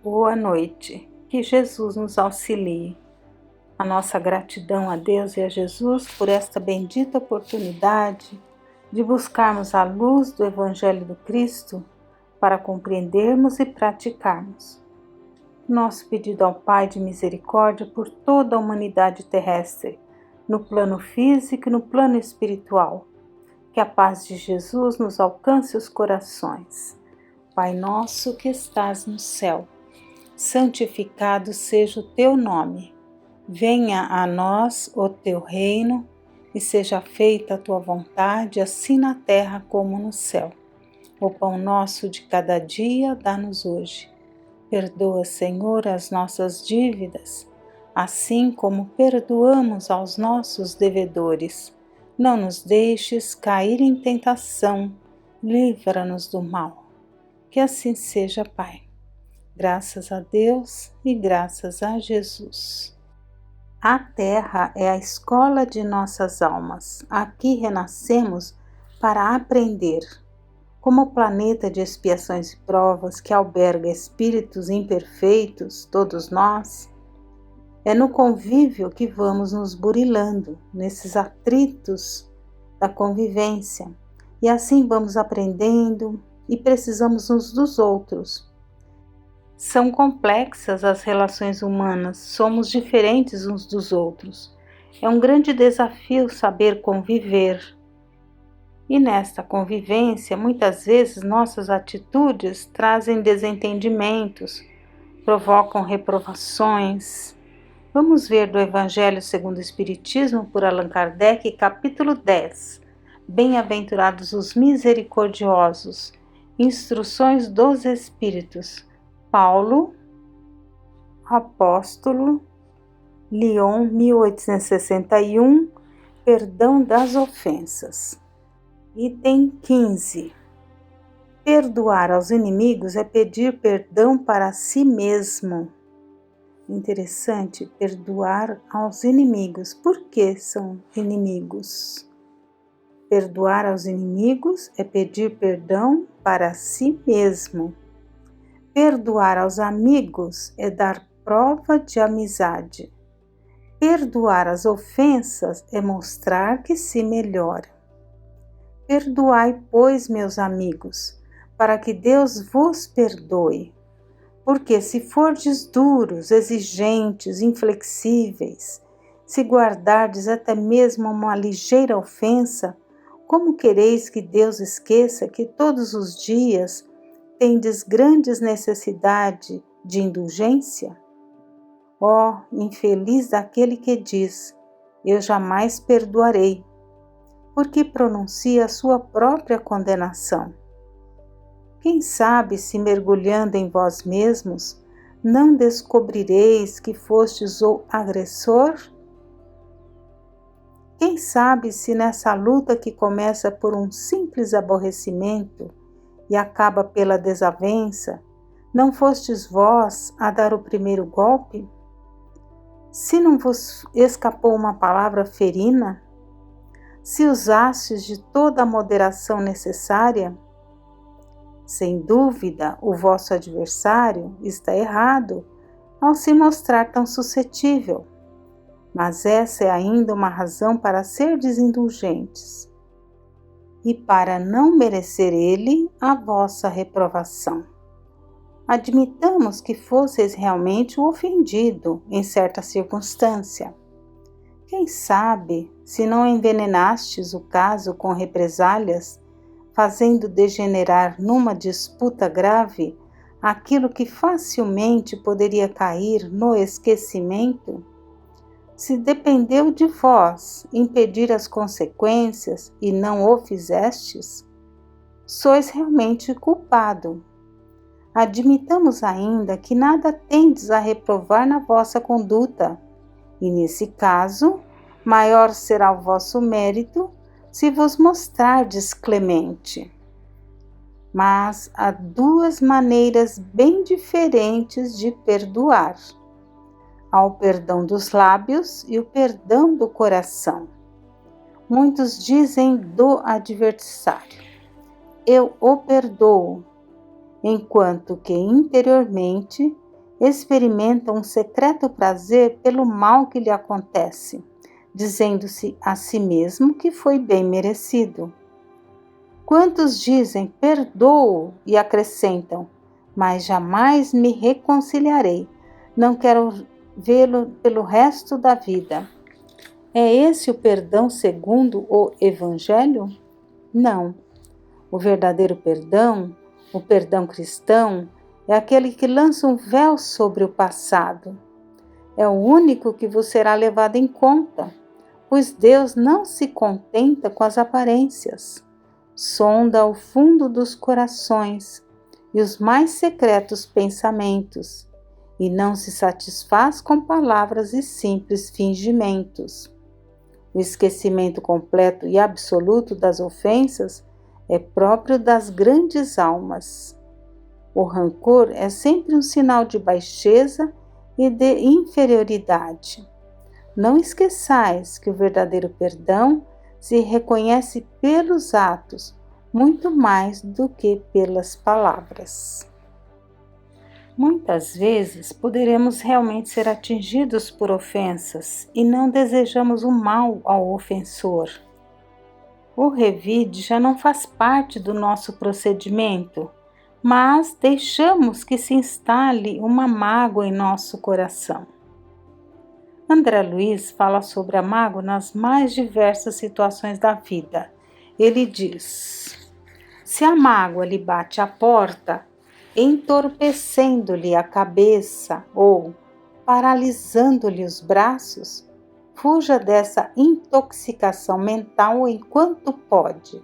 Boa noite, que Jesus nos auxilie. A nossa gratidão a Deus e a Jesus por esta bendita oportunidade de buscarmos a luz do Evangelho do Cristo para compreendermos e praticarmos. Nosso pedido ao Pai de misericórdia por toda a humanidade terrestre, no plano físico e no plano espiritual. Que a paz de Jesus nos alcance os corações. Pai nosso que estás no céu, santificado seja o teu nome. Venha a nós o teu reino e seja feita a tua vontade, assim na terra como no céu. O pão nosso de cada dia dá-nos hoje. Perdoa, Senhor, as nossas dívidas, assim como perdoamos aos nossos devedores. Não nos deixes cair em tentação, livra-nos do mal. Que assim seja, Pai. Graças a Deus e graças a Jesus. A Terra é a escola de nossas almas. Aqui renascemos para aprender. Como planeta de expiações e provas que alberga espíritos imperfeitos, todos nós, é no convívio que vamos nos burilando, nesses atritos da convivência. E assim vamos aprendendo e precisamos uns dos outros. São complexas as relações humanas, somos diferentes uns dos outros. É um grande desafio saber conviver. E nesta convivência, muitas vezes nossas atitudes trazem desentendimentos, provocam reprovações. Vamos ver do Evangelho segundo o Espiritismo por Allan Kardec, capítulo 10. Bem-aventurados os misericordiosos, instruções dos Espíritos. Paulo, apóstolo, Lyon, 1861, perdão das ofensas. Item 15. Perdoar aos inimigos é pedir perdão para si mesmo. Interessante, perdoar aos inimigos. Por que são inimigos? Perdoar aos inimigos é pedir perdão para si mesmo. Perdoar aos amigos é dar prova de amizade. Perdoar as ofensas é mostrar que se melhora. Perdoai, pois, meus amigos, para que Deus vos perdoe. Porque se fordes duros, exigentes, inflexíveis, se guardardes até mesmo uma ligeira ofensa, como quereis que Deus esqueça que todos os dias tendes grandes necessidade de indulgência? Ó, infeliz daquele que diz, eu jamais perdoarei, porque pronuncia a sua própria condenação. Quem sabe se mergulhando em vós mesmos, não descobrireis que fostes o agressor? Quem sabe se nessa luta que começa por um simples aborrecimento, e acaba pela desavença, não fostes vós a dar o primeiro golpe? Se não vos escapou uma palavra ferina? Se usastes de toda a moderação necessária? Sem dúvida, o vosso adversário está errado ao se mostrar tão suscetível, mas essa é ainda uma razão para ser indulgentes e para não merecer ele a vossa reprovação. Admitamos que fosseis realmente o ofendido em certa circunstância. Quem sabe se não envenenastes o caso com represálias, fazendo degenerar numa disputa grave aquilo que facilmente poderia cair no esquecimento? Se dependeu de vós impedir as consequências e não o fizestes, sois realmente culpado. Admitamos ainda que nada tendes a reprovar na vossa conduta, e nesse caso, maior será o vosso mérito se vos mostrardes clemente. Mas há duas maneiras bem diferentes de perdoar. Há o perdão dos lábios e o perdão do coração. Muitos dizem do adversário, eu o perdoo, enquanto que interiormente experimenta um secreto prazer pelo mal que lhe acontece, dizendo-se a si mesmo que foi bem merecido. Quantos dizem, perdoo, e acrescentam, mas jamais me reconciliarei, não quero vê-lo pelo resto da vida. É esse o perdão segundo o Evangelho? Não. O verdadeiro perdão, o perdão cristão, é aquele que lança um véu sobre o passado. É o único que vos será levado em conta, pois Deus não se contenta com as aparências. Sonda o fundo dos corações e os mais secretos pensamentos, e não se satisfaz com palavras e simples fingimentos. O esquecimento completo e absoluto das ofensas é próprio das grandes almas. O rancor é sempre um sinal de baixeza e de inferioridade. Não esqueçais que o verdadeiro perdão se reconhece pelos atos, muito mais do que pelas palavras. Muitas vezes poderemos realmente ser atingidos por ofensas e não desejamos o mal ao ofensor. O revide já não faz parte do nosso procedimento, mas deixamos que se instale uma mágoa em nosso coração. André Luiz fala sobre a mágoa nas mais diversas situações da vida. Ele diz: se a mágoa lhe bate à porta, entorpecendo-lhe a cabeça ou paralisando-lhe os braços, fuja dessa intoxicação mental enquanto pode.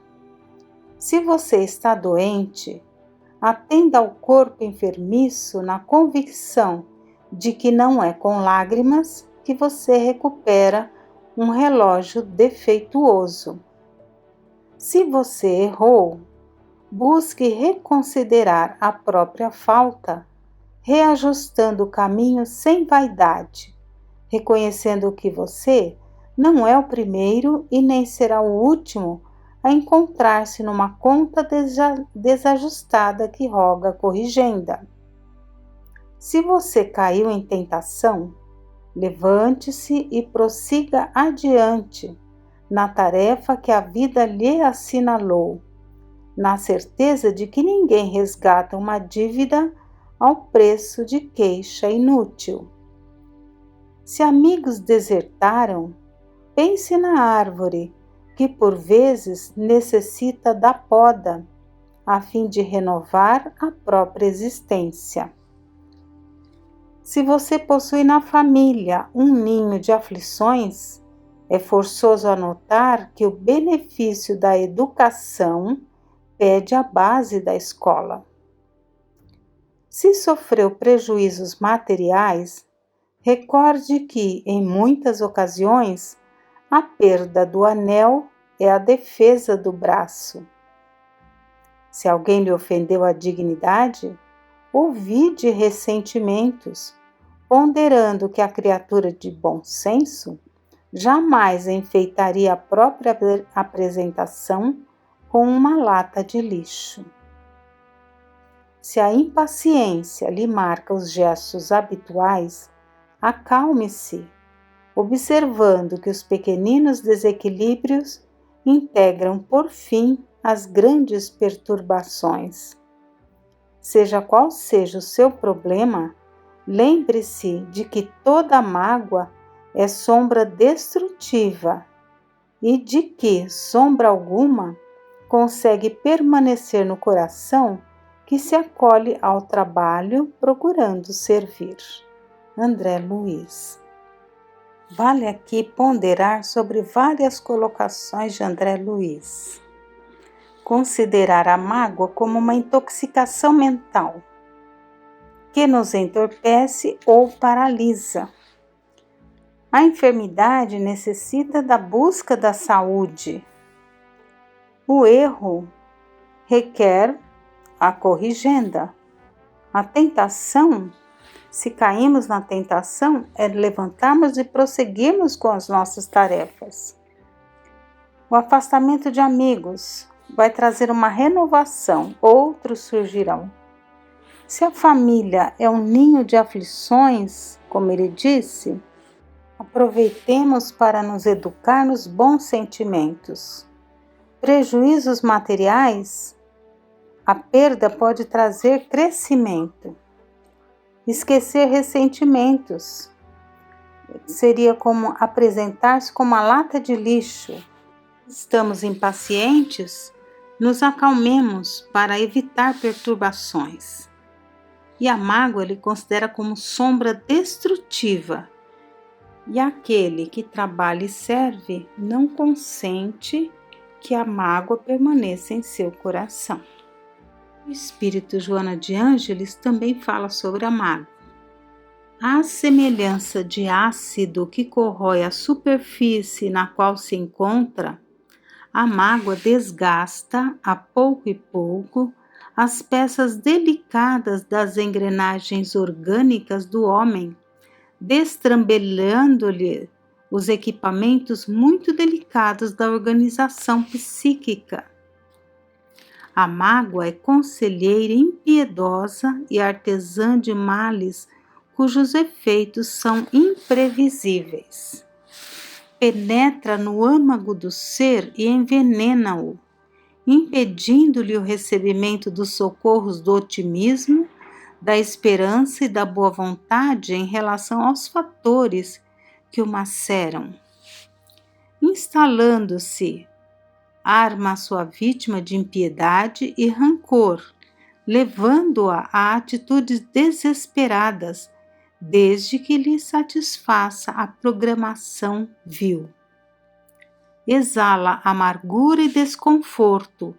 Se você está doente, atenda ao corpo enfermiço na convicção de que não é com lágrimas que você recupera um relógio defeituoso. Se você errou, busque reconsiderar a própria falta, reajustando o caminho sem vaidade, reconhecendo que você não é o primeiro e nem será o último a encontrar-se numa conta desajustada que roga corrigenda. Se você caiu em tentação, levante-se e prossiga adiante na tarefa que a vida lhe assinalou, na certeza de que ninguém resgata uma dívida ao preço de queixa inútil. Se amigos desertaram, pense na árvore que por vezes necessita da poda, a fim de renovar a própria existência. Se você possui na família um ninho de aflições, é forçoso anotar que o benefício da educação pede a base da escola. Se sofreu prejuízos materiais, recorde que, em muitas ocasiões, a perda do anel é a defesa do braço. Se alguém lhe ofendeu a dignidade, ouvide ressentimentos, ponderando que a criatura de bom senso jamais enfeitaria a própria apresentação com uma lata de lixo. Se a impaciência lhe marca os gestos habituais, acalme-se, observando que os pequeninos desequilíbrios integram por fim as grandes perturbações. Seja qual seja o seu problema, lembre-se de que toda mágoa é sombra destrutiva e de que sombra alguma consegue permanecer no coração que se acolhe ao trabalho procurando servir. André Luiz. Vale aqui ponderar sobre várias colocações de André Luiz. Considerar a mágoa como uma intoxicação mental que nos entorpece ou paralisa. A enfermidade necessita da busca da saúde. O erro requer a corrigenda. A tentação, se caímos na tentação, é levantarmos e prosseguirmos com as nossas tarefas. O afastamento de amigos vai trazer uma renovação, outros surgirão. Se a família é um ninho de aflições, como ele disse, aproveitemos para nos educar nos bons sentimentos. Prejuízos materiais, a perda pode trazer crescimento. Esquecer ressentimentos seria como apresentar-se como uma lata de lixo. Estamos impacientes? Nos acalmemos para evitar perturbações. E a mágoa ele considera como sombra destrutiva. E aquele que trabalha e serve não consente que a mágoa permaneça em seu coração. O espírito Joana de Ângeles também fala sobre a mágoa. À semelhança de ácido que corrói a superfície na qual se encontra, a mágoa desgasta, a pouco e pouco, as peças delicadas das engrenagens orgânicas do homem, destrambelhando-lhe os equipamentos muito delicados da organização psíquica. A mágoa é conselheira impiedosa e artesã de males cujos efeitos são imprevisíveis. Penetra no âmago do ser e envenena-o, impedindo-lhe o recebimento dos socorros do otimismo, da esperança e da boa vontade em relação aos fatores que o maceram. Instalando-se, arma a sua vítima de impiedade e rancor, levando-a a atitudes desesperadas, desde que lhe satisfaça a programação vil. Exala amargura e desconforto,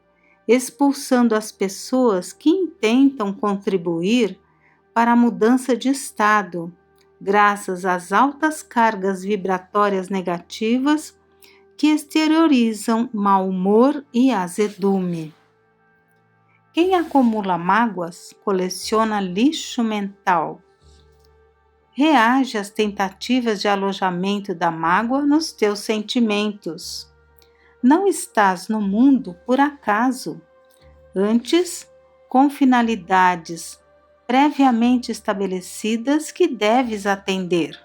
expulsando as pessoas que intentam contribuir para a mudança de estado, graças às altas cargas vibratórias negativas que exteriorizam mau humor e azedume. Quem acumula mágoas coleciona lixo mental. Reage às tentativas de alojamento da mágoa nos teus sentimentos. Não estás no mundo por acaso, antes com finalidades previamente estabelecidas que deves atender.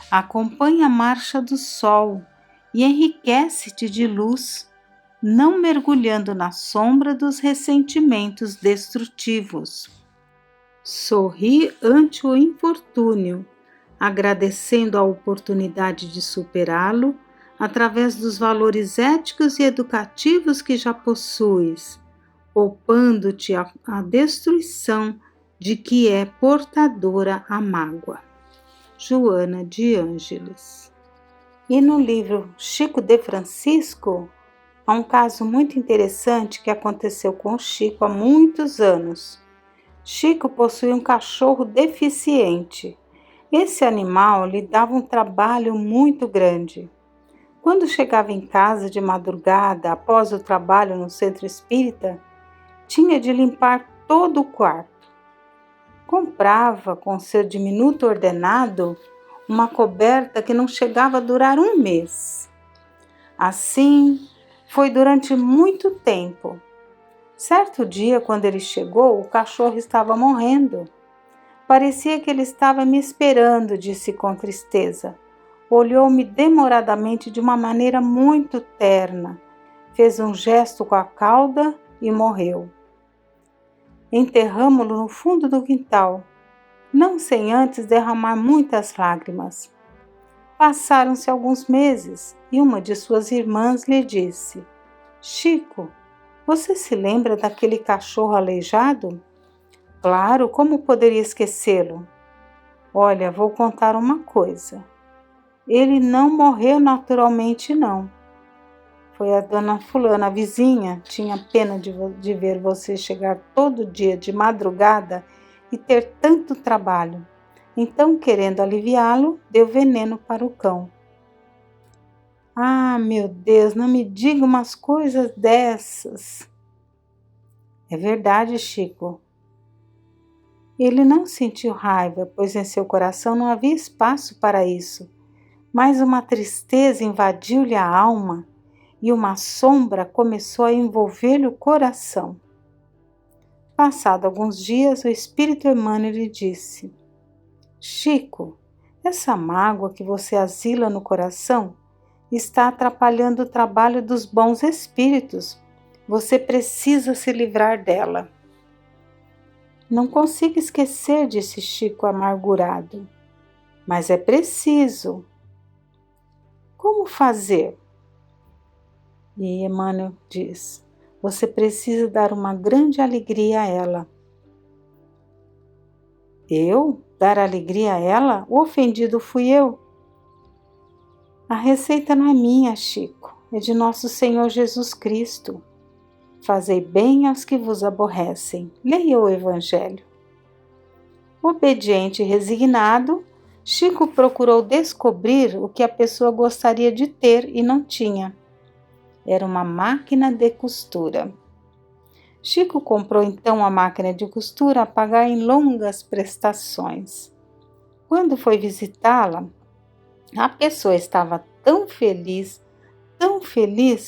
Acompanha a marcha do sol e enriquece-te de luz, não mergulhando na sombra dos ressentimentos destrutivos. Sorri ante o infortúnio, agradecendo a oportunidade de superá-lo através dos valores éticos e educativos que já possuis, poupando-te a destruição de que é portadora a mágoa. Joana de Ângeles. E no livro Chico de Francisco, há um caso muito interessante que aconteceu com o Chico há muitos anos. Chico possuía um cachorro deficiente. Esse animal lhe dava um trabalho muito grande. Quando chegava em casa de madrugada, após o trabalho no centro espírita, tinha de limpar todo o quarto. Comprava, com seu diminuto ordenado, uma coberta que não chegava a durar um mês. Assim, foi durante muito tempo. Certo dia, quando ele chegou, o cachorro estava morrendo. Parecia que ele estava me esperando, disse com tristeza. Olhou-me demoradamente de uma maneira muito terna, fez um gesto com a cauda e morreu. Enterramo-lo no fundo do quintal, não sem antes derramar muitas lágrimas. Passaram-se alguns meses e uma de suas irmãs lhe disse: Chico, você se lembra daquele cachorro aleijado? Claro, como poderia esquecê-lo? Olha, vou contar uma coisa. Ele não morreu naturalmente, não. Foi a dona fulana, a vizinha, tinha pena de ver você chegar todo dia de madrugada e ter tanto trabalho. Então, querendo aliviá-lo, deu veneno para o cão. Ah, meu Deus, não me diga umas coisas dessas. É verdade, Chico. Ele não sentiu raiva, pois em seu coração não havia espaço para isso, mas uma tristeza invadiu-lhe a alma e uma sombra começou a envolver-lhe o coração. Passado alguns dias, o espírito Emmanuel lhe disse: Chico, essa mágoa que você asila no coração está atrapalhando o trabalho dos bons espíritos. Você precisa se livrar dela. Não consigo esquecer, disse Chico amargurado. Mas é preciso. Como fazer? E Emmanuel diz: você precisa dar uma grande alegria a ela. Eu? Dar alegria a ela? O ofendido fui eu. A receita não é minha, Chico, é de nosso Senhor Jesus Cristo. Fazei bem aos que vos aborrecem. Leia o Evangelho. Obediente e resignado, Chico procurou descobrir o que a pessoa gostaria de ter e não tinha. Era uma máquina de costura. Chico comprou então a máquina de costura a pagar em longas prestações. Quando foi visitá-la, a pessoa estava tão feliz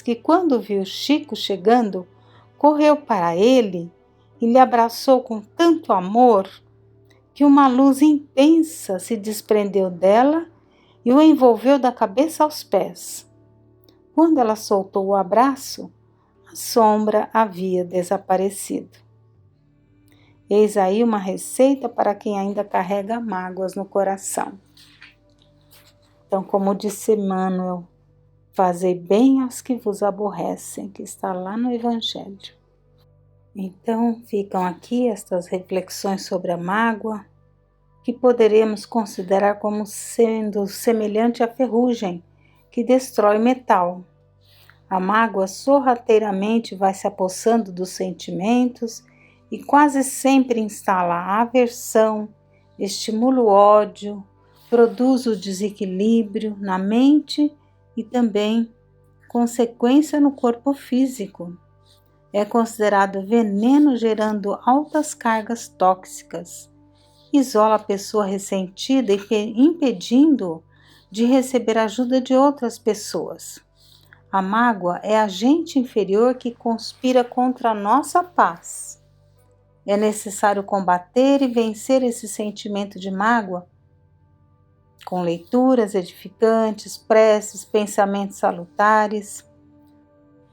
que quando viu Chico chegando, correu para ele e lhe abraçou com tanto amor que uma luz intensa se desprendeu dela e o envolveu da cabeça aos pés. Quando ela soltou o abraço, a sombra havia desaparecido. Eis aí uma receita para quem ainda carrega mágoas no coração. Então, como disse Emmanuel, fazei bem aos que vos aborrecem, que está lá no Evangelho. Então, ficam aqui estas reflexões sobre a mágoa, que poderemos considerar como sendo semelhante à ferrugem, que destrói metal. A mágoa sorrateiramente vai se apossando dos sentimentos e quase sempre instala a aversão, estimula o ódio, produz o desequilíbrio na mente e também consequência no corpo físico. É considerado veneno, gerando altas cargas tóxicas. Isola a pessoa ressentida e impedindo de receber ajuda de outras pessoas. A mágoa é agente inferior que conspira contra a nossa paz. É necessário combater e vencer esse sentimento de mágoa com leituras edificantes, preces, pensamentos salutares.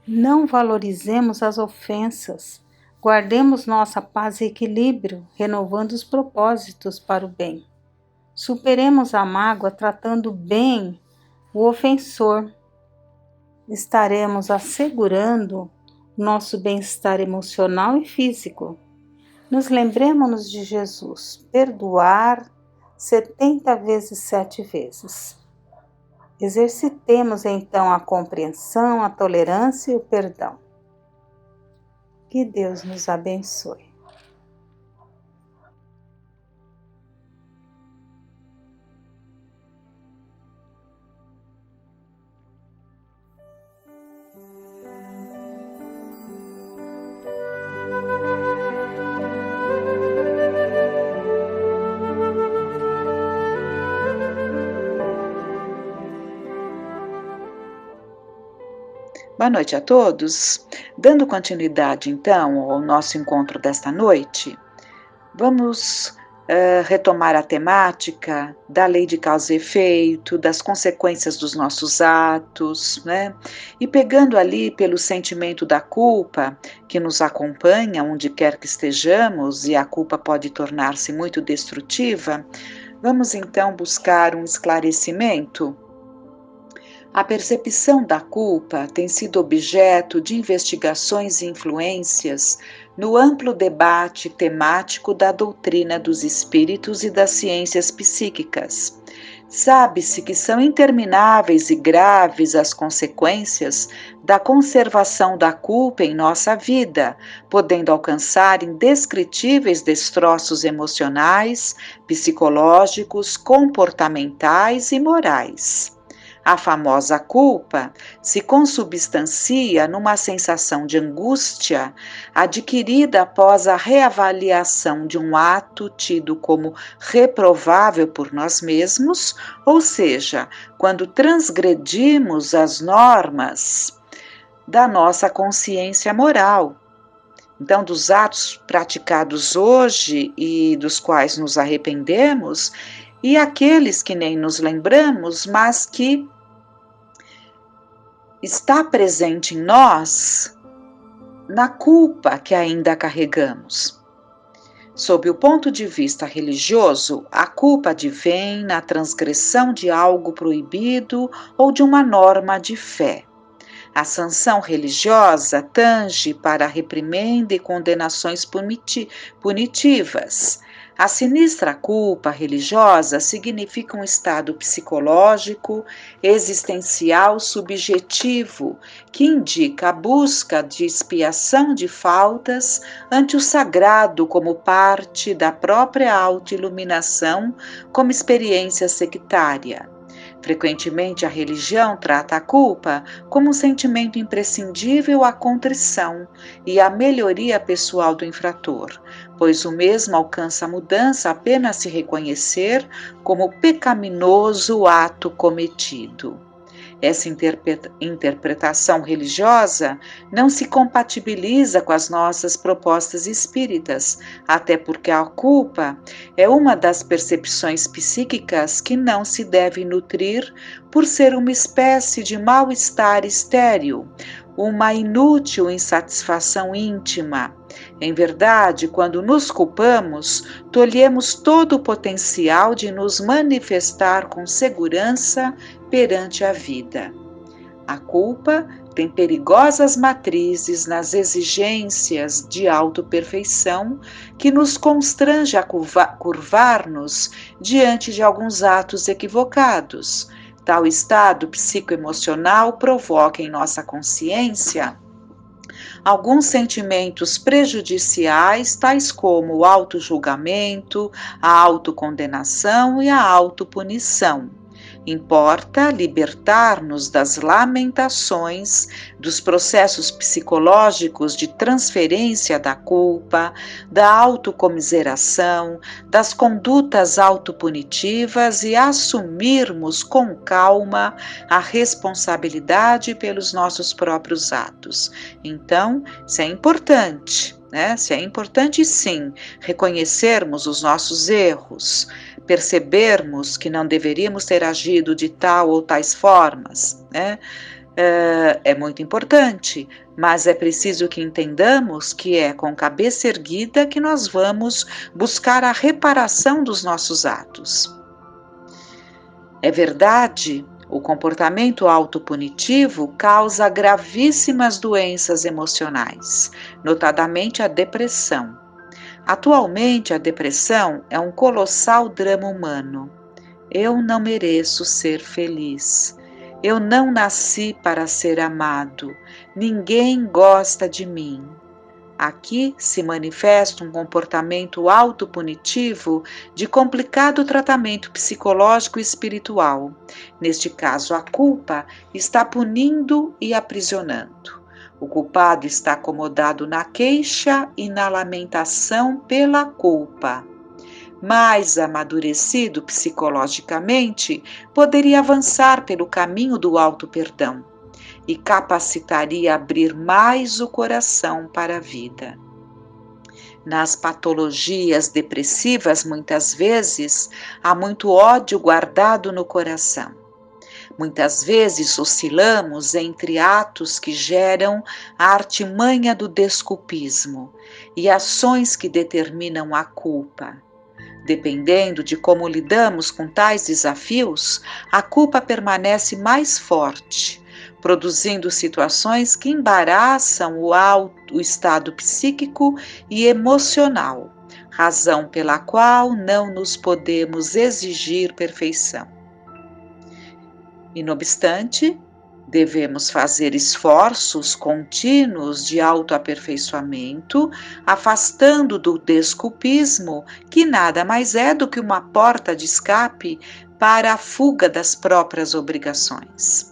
Não valorizemos as ofensas, guardemos nossa paz e equilíbrio, renovando os propósitos para o bem. Superemos a mágoa tratando bem o ofensor. Estaremos assegurando nosso bem-estar emocional e físico. Nos lembremos de Jesus, perdoar 70 vezes 7 vezes. Exercitemos então a compreensão, a tolerância e o perdão. Que Deus nos abençoe. Boa noite a todos. Dando continuidade, então, ao nosso encontro desta noite, vamos retomar a temática da lei de causa e efeito, das consequências dos nossos atos, né? E pegando ali pelo sentimento da culpa, que nos acompanha onde quer que estejamos, e a culpa pode tornar-se muito destrutiva, vamos então buscar um esclarecimento. A percepção da culpa tem sido objeto de investigações e influências no amplo debate temático da doutrina dos espíritos e das ciências psíquicas. Sabe-se que são intermináveis e graves as consequências da conservação da culpa em nossa vida, podendo alcançar indescritíveis destroços emocionais, psicológicos, comportamentais e morais. A famosa culpa se consubstancia numa sensação de angústia adquirida após a reavaliação de um ato tido como reprovável por nós mesmos, ou seja, quando transgredimos as normas da nossa consciência moral. Então, dos atos praticados hoje e dos quais nos arrependemos, e aqueles que nem nos lembramos, mas que está presente em nós na culpa que ainda carregamos. Sob o ponto de vista religioso, a culpa advém na transgressão de algo proibido ou de uma norma de fé. A sanção religiosa tange para a reprimenda e condenações punitivas. A sinistra culpa religiosa significa um estado psicológico, existencial, subjetivo, que indica a busca de expiação de faltas ante o sagrado como parte da própria autoiluminação, como experiência sectária. Frequentemente, a religião trata a culpa como um sentimento imprescindível à contrição e à melhoria pessoal do infrator, pois o mesmo alcança a mudança apenas se reconhecer como pecaminoso ato cometido. Essa interpretação religiosa não se compatibiliza com as nossas propostas espíritas, até porque a culpa é uma das percepções psíquicas que não se deve nutrir por ser uma espécie de mal-estar estéril, uma inútil insatisfação íntima. Em verdade, quando nos culpamos, tolhemos todo o potencial de nos manifestar com segurança perante a vida. A culpa tem perigosas matrizes nas exigências de autoperfeição que nos constrange a curvar-nos diante de alguns atos equivocados. Tal estado psicoemocional provoca em nossa consciência alguns sentimentos prejudiciais, tais como o autojulgamento, a autocondenação e a autopunição. Importa libertar-nos das lamentações, dos processos psicológicos de transferência da culpa, da autocomiseração, das condutas autopunitivas e assumirmos com calma a responsabilidade pelos nossos próprios atos. Então, isso é importante, né? Isso é importante sim, reconhecermos os nossos erros, percebermos que não deveríamos ter agido de tal ou tais formas, né? É muito importante, mas é preciso que entendamos que é com cabeça erguida que nós vamos buscar a reparação dos nossos atos. É verdade, o comportamento autopunitivo causa gravíssimas doenças emocionais, notadamente a depressão. Atualmente, a depressão é um colossal drama humano. Eu não mereço ser feliz. Eu não nasci para ser amado. Ninguém gosta de mim. Aqui se manifesta um comportamento autopunitivo de complicado tratamento psicológico e espiritual. Neste caso, a culpa está punindo e aprisionando. O culpado está acomodado na queixa e na lamentação pela culpa. Mais amadurecido psicologicamente, poderia avançar pelo caminho do auto-perdão e capacitaria a abrir mais o coração para a vida. Nas patologias depressivas, muitas vezes, há muito ódio guardado no coração. Muitas vezes oscilamos entre atos que geram a artimanha do desculpismo e ações que determinam a culpa. Dependendo de como lidamos com tais desafios, a culpa permanece mais forte, produzindo situações que embaraçam o estado psíquico e emocional, razão pela qual não nos podemos exigir perfeição. E, não obstante, devemos fazer esforços contínuos de autoaperfeiçoamento, afastando do desculpismo, que nada mais é do que uma porta de escape para a fuga das próprias obrigações.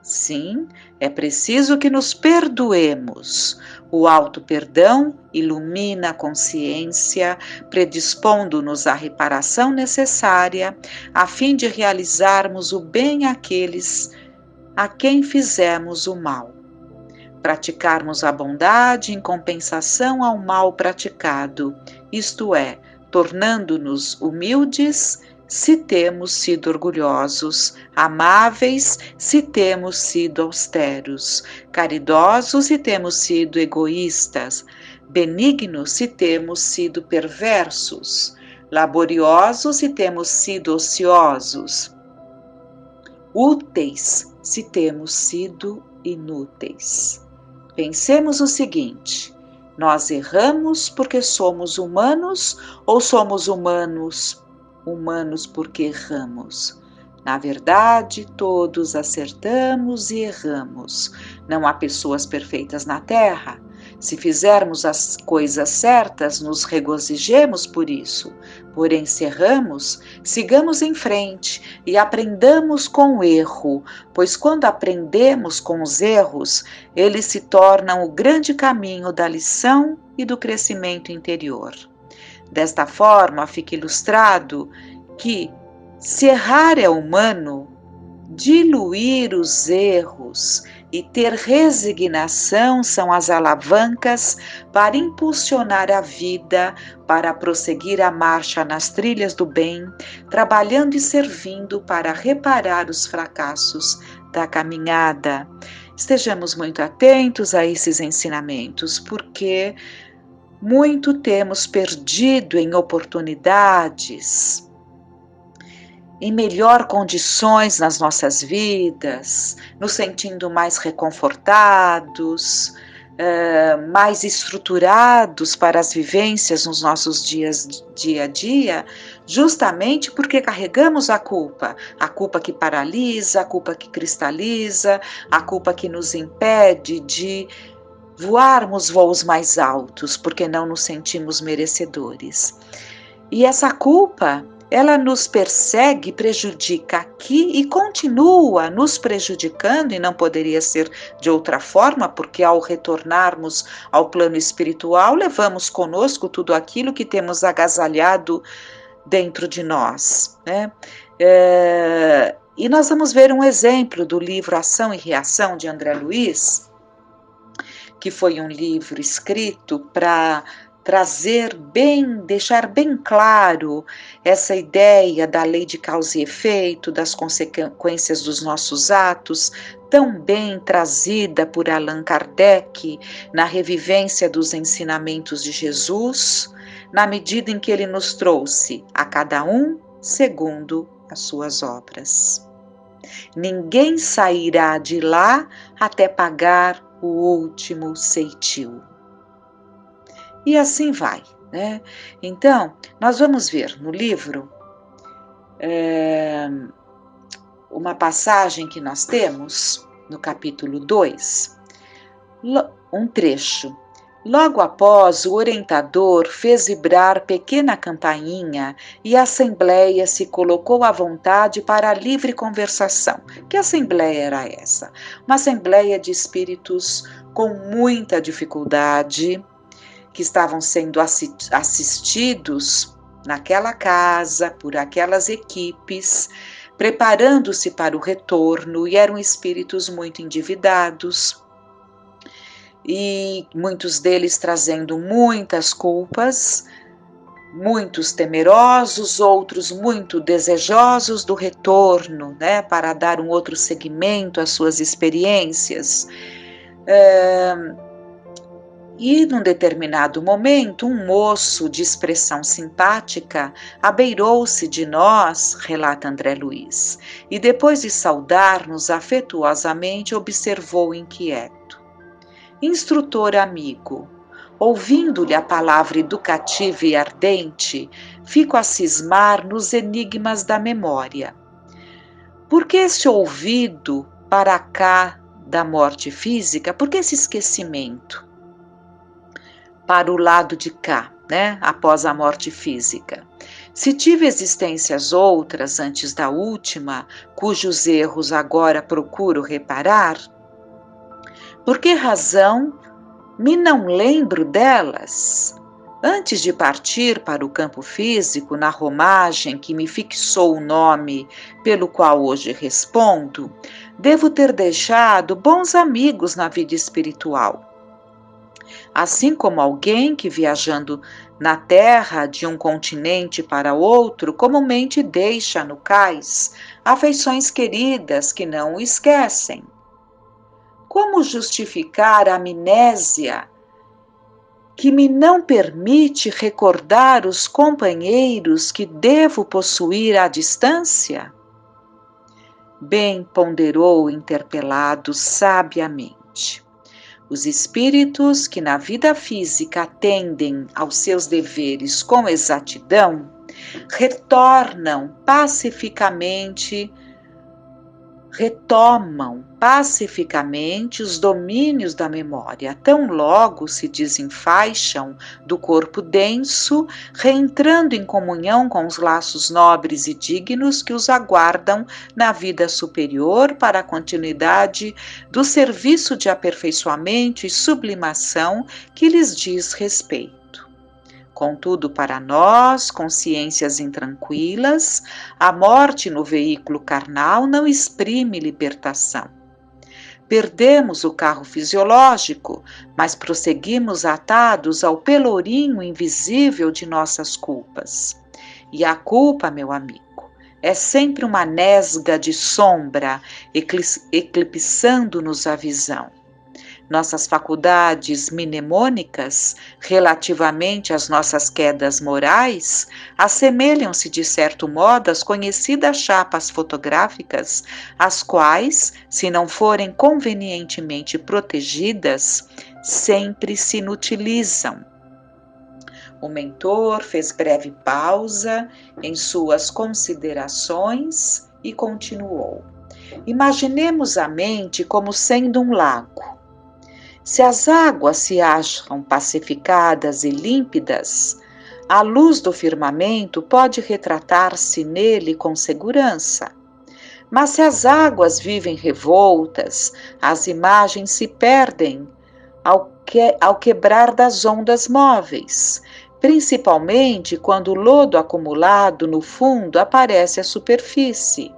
Sim, é preciso que nos perdoemos. O auto-perdão ilumina a consciência, predispondo-nos à reparação necessária, a fim de realizarmos o bem àqueles a quem fizemos o mal. praticarmos a bondade em compensação ao mal praticado, isto é, tornando-nos humildes se temos sido orgulhosos, amáveis se temos sido austeros, caridosos se temos sido egoístas, benignos se temos sido perversos, laboriosos se temos sido ociosos, úteis se temos sido inúteis. Pensemos o seguinte: nós erramos porque somos humanos ou somos humanos porque erramos? Na verdade, todos acertamos e erramos. Não há pessoas perfeitas na Terra. Se fizermos as coisas certas, nos regozijemos por isso. Porém, se erramos, sigamos em frente e aprendamos com o erro, pois quando aprendemos com os erros, eles se tornam o grande caminho da lição e do crescimento interior. Desta forma, fica ilustrado que, se errar é humano, diluir os erros e ter resignação são as alavancas para impulsionar a vida, para prosseguir a marcha nas trilhas do bem, trabalhando e servindo para reparar os fracassos da caminhada. Estejamos muito atentos a esses ensinamentos, porque muito temos perdido em oportunidades, em melhor condições nas nossas vidas, nos sentindo mais reconfortados, mais estruturados para as vivências nos nossos dias, dia a dia, justamente porque carregamos a culpa que paralisa, a culpa que cristaliza, a culpa que nos impede de voarmos voos mais altos, porque não nos sentimos merecedores. E essa culpa, ela nos persegue, prejudica aqui e continua nos prejudicando, e não poderia ser de outra forma, porque ao retornarmos ao plano espiritual, levamos conosco tudo aquilo que temos agasalhado dentro de nós, né? E nós vamos ver um exemplo do livro Ação e Reação, de André Luiz, que foi um livro escrito para deixar bem claro essa ideia da lei de causa e efeito, das consequências dos nossos atos, tão bem trazida por Allan Kardec na revivência dos ensinamentos de Jesus, na medida em que ele nos trouxe a cada um segundo as suas obras. Ninguém sairá de lá até pagar o último ceitil. E assim vai, né? Então, nós vamos ver no livro uma passagem que nós temos no capítulo 2, um trecho. Logo após, o orientador fez vibrar pequena campainha e a assembleia se colocou à vontade para a livre conversação. Que assembleia era essa? Uma assembleia de espíritos com muita dificuldade, que estavam sendo assistidos naquela casa por aquelas equipes, preparando-se para o retorno, e eram espíritos muito endividados, e muitos deles trazendo muitas culpas, muitos temerosos, outros muito desejosos do retorno, né, para dar um outro segmento às suas experiências. E num determinado momento, um moço de expressão simpática abeirou-se de nós, relata André Luiz, e depois de saudar-nos afetuosamente, observou inquieto: instrutor amigo, ouvindo-lhe a palavra educativa e ardente, fico a cismar nos enigmas da memória. Por que esse ouvido para cá da morte física? Por que esse esquecimento para o lado de cá, né, após a morte física? Se tive existências outras antes da última, cujos erros agora procuro reparar, por que razão me não lembro delas? Antes de partir para o campo físico, na romagem que me fixou o nome pelo qual hoje respondo, devo ter deixado bons amigos na vida espiritual. Assim como alguém que, viajando na terra de um continente para outro, comumente deixa no cais afeições queridas que não o esquecem. Como justificar a amnésia que me não permite recordar os companheiros que devo possuir à distância? Bem ponderou o interpelado sabiamente. Os espíritos que na vida física atendem aos seus deveres com exatidão, retomam pacificamente os domínios da memória, tão logo se desenfaixam do corpo denso, reentrando em comunhão com os laços nobres e dignos que os aguardam na vida superior para a continuidade do serviço de aperfeiçoamento e sublimação que lhes diz respeito. Contudo, para nós, consciências intranquilas, a morte no veículo carnal não exprime libertação. Perdemos o carro fisiológico, mas prosseguimos atados ao pelourinho invisível de nossas culpas. E a culpa, meu amigo, é sempre uma nesga de sombra, eclipsando-nos a visão. Nossas faculdades mnemônicas, relativamente às nossas quedas morais, assemelham-se de certo modo às conhecidas chapas fotográficas, as quais, se não forem convenientemente protegidas, sempre se inutilizam. O mentor fez breve pausa em suas considerações e continuou. Imaginemos a mente como sendo um lago. Se as águas se acham pacificadas e límpidas, a luz do firmamento pode retratar-se nele com segurança. Mas se as águas vivem revoltas, as imagens se perdem ao quebrar das ondas móveis, principalmente quando o lodo acumulado no fundo aparece à superfície.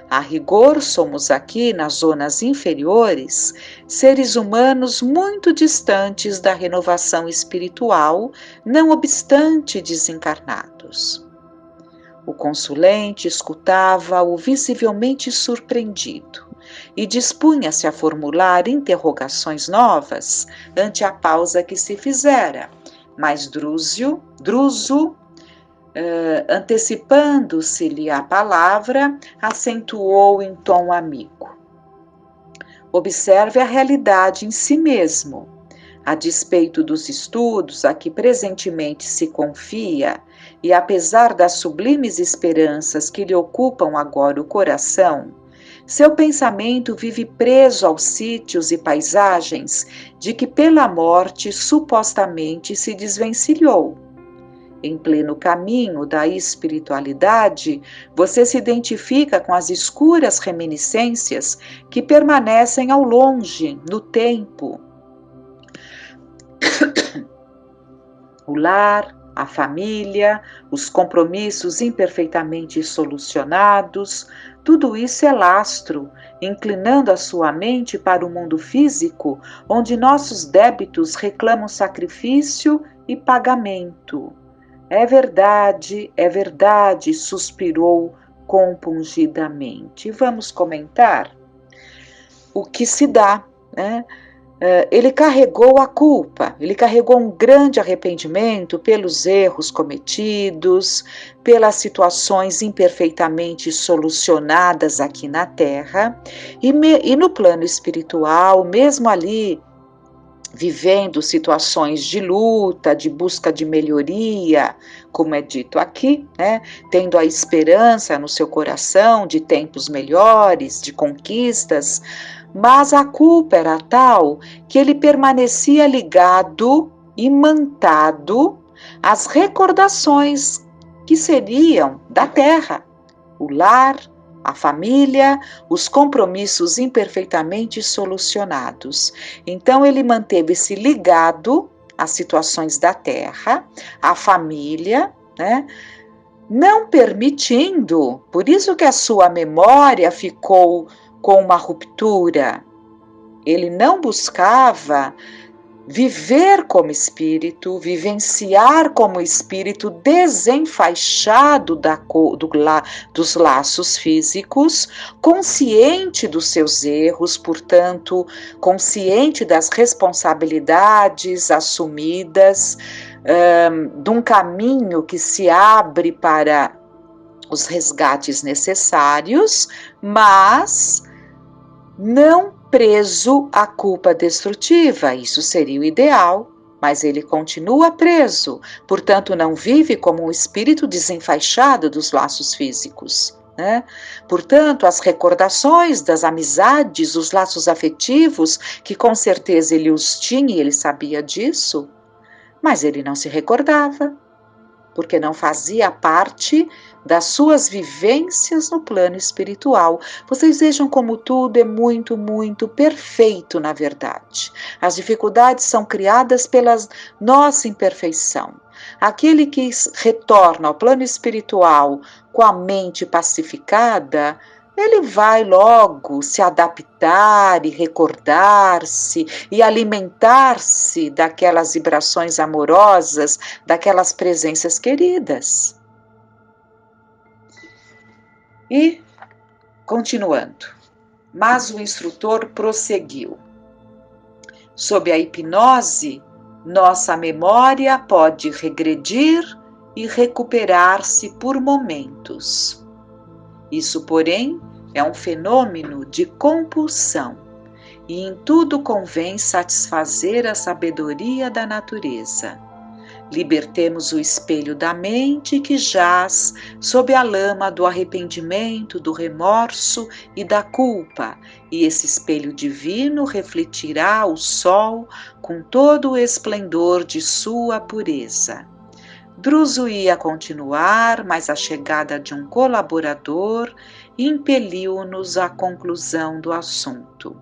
A rigor, somos aqui, nas zonas inferiores, seres humanos muito distantes da renovação espiritual, não obstante desencarnados. O consulente escutava-o visivelmente surpreendido e dispunha-se a formular interrogações novas ante a pausa que se fizera, mas Druso, antecipando-se-lhe a palavra, acentuou em tom amigo. Observe a realidade em si mesmo. A despeito dos estudos a que presentemente se confia, e apesar das sublimes esperanças que lhe ocupam agora o coração, seu pensamento vive preso aos sítios e paisagens de que pela morte supostamente se desvencilhou. Em pleno caminho da espiritualidade, você se identifica com as escuras reminiscências que permanecem ao longe, no tempo. O lar, a família, os compromissos imperfeitamente solucionados, tudo isso é lastro, inclinando a sua mente para o mundo físico, onde nossos débitos reclamam sacrifício e pagamento. É verdade, suspirou compungidamente. Vamos comentar o que se dá, né? Ele carregou a culpa, ele carregou um grande arrependimento pelos erros cometidos, pelas situações imperfeitamente solucionadas aqui na Terra, e no plano espiritual, mesmo ali, vivendo situações de luta, de busca de melhoria, como é dito aqui, né? Tendo a esperança no seu coração de tempos melhores, de conquistas, mas a culpa era tal que ele permanecia ligado, imantado às recordações que seriam da terra, o lar, a família, os compromissos imperfeitamente solucionados. Então ele manteve-se ligado as situações da terra, a família, né? Não permitindo, por isso que a sua memória ficou com uma ruptura. Ele não buscava viver como espírito, vivenciar como espírito desenfaixado dos laços físicos, consciente dos seus erros, portanto, consciente das responsabilidades assumidas, de um caminho que se abre para os resgates necessários, mas não preso à culpa destrutiva. Isso seria o ideal, mas ele continua preso, portanto não vive como um espírito desenfaixado dos laços físicos, né? Portanto, as recordações das amizades, os laços afetivos, que com certeza ele os tinha e ele sabia disso, mas ele não se recordava, porque não fazia parte das suas vivências no plano espiritual. Vocês vejam como tudo é muito, muito perfeito, na verdade. As dificuldades são criadas pela nossa imperfeição. Aquele que retorna ao plano espiritual com a mente pacificada, ele vai logo se adaptar e recordar-se e alimentar-se daquelas vibrações amorosas, daquelas presenças queridas. E, continuando, mas o instrutor prosseguiu. Sob a hipnose, nossa memória pode regredir e recuperar-se por momentos. Isso, porém, é um fenômeno de compulsão, e em tudo convém satisfazer a sabedoria da natureza. Libertemos o espelho da mente que jaz sob a lama do arrependimento, do remorso e da culpa, e esse espelho divino refletirá o sol com todo o esplendor de sua pureza. Druso ia continuar, mas a chegada de um colaborador impeliu-nos à conclusão do assunto.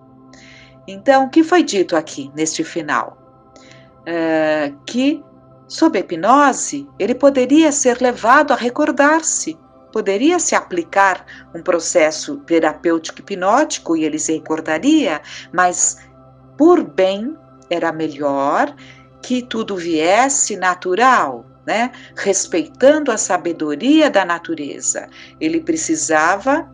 Então, o que foi dito aqui neste final? Que, sob a hipnose, ele poderia ser levado a recordar-se, poderia se aplicar um processo terapêutico hipnótico e ele se recordaria, mas, por bem, era melhor que tudo viesse natural, né? Respeitando a sabedoria da natureza. Ele precisava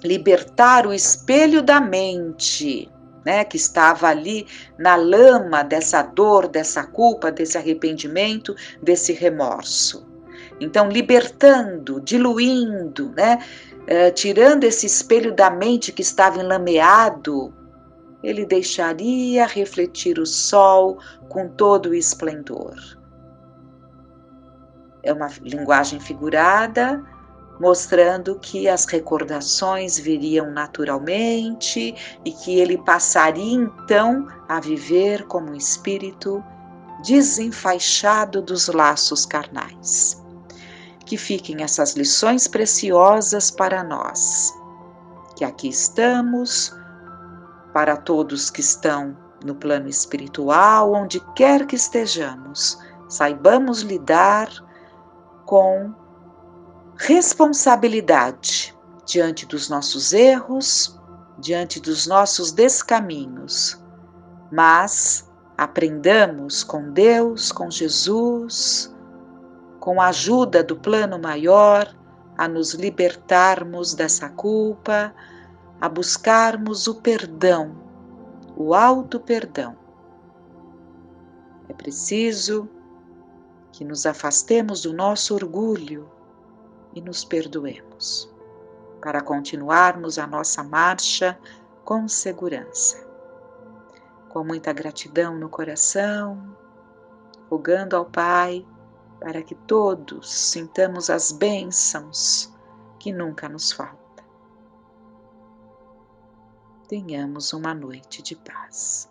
libertar o espelho da mente, né, que estava ali na lama dessa dor, dessa culpa, desse arrependimento, desse remorso. Então, libertando, diluindo, né, tirando esse espelho da mente que estava enlameado, ele deixaria refletir o sol com todo o esplendor. É uma linguagem figurada, mostrando que as recordações viriam naturalmente e que ele passaria então a viver como um espírito desenfaixado dos laços carnais. Que fiquem essas lições preciosas para nós, que aqui estamos, para todos que estão no plano espiritual, onde quer que estejamos, saibamos lidar com responsabilidade diante dos nossos erros, diante dos nossos descaminhos, mas aprendamos com Deus, com Jesus, com a ajuda do plano maior, a nos libertarmos dessa culpa, a buscarmos o perdão, o auto-perdão. É preciso que nos afastemos do nosso orgulho e nos perdoemos, para continuarmos a nossa marcha com segurança. Com muita gratidão no coração, rogando ao Pai para que todos sintamos as bênçãos que nunca nos faltam. Tenhamos uma noite de paz.